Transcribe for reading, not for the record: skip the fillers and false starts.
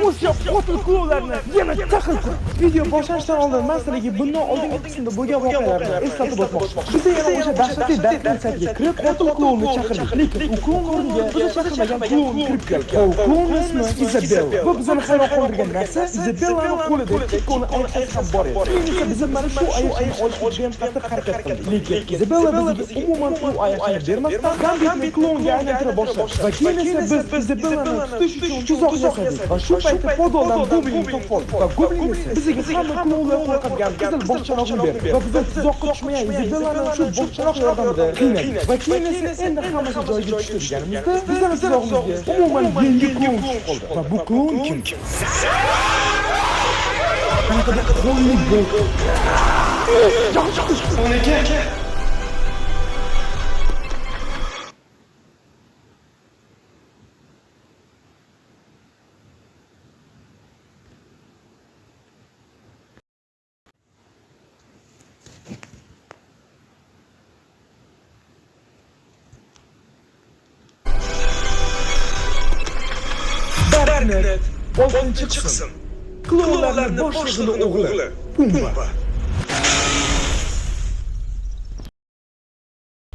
o'sha qotil kuyovlarni yana chaqirdi. Video boshlashdan oldin maslaga bundan oldingi qismda bo'lgan voqealarni eslatib o'tmoqchiman. Biz yana o'sha dahshatli darkning saytiga kirib, qotil kuyovni chaqirdik. Lekin u klon o'rniga biz chaqirmagan klon kirib keldi. Klon ismi Isabel. Bu bizni hayron qoldirgan narsa Isabellaning qo'lida ikkoni aytib ham bor edi. Keyin biz mana shu oyoqni olishga ham qattiq harakat qildik. Lekin Isabella bizga umuman u oyoqni bermasdan Gambitni klonga aylantira boshladi. Va keyin esa biz Isabellani tutish uchun tuzoq yasadik. Va shu paytda podoldan Goblin topib oldik. Va Goblin esa bizga hamma klonlar qo'rqadigan qizil boshchanoqni berdi. Va biz tuzoqqa tushmagan Isabellani shu boshchanoq yordamida qiynadik. Va keyin esa endi hammasi joyiga tushdi deganimizda bizning tuzog'imizga umuman yangi klon tushib qoldi. Va bu klon kim? Qanaqa qo'llik bo'ldi? Onaka. Darknet 6-qism. Klonlarning boshlig'ining o'g'li Pumba.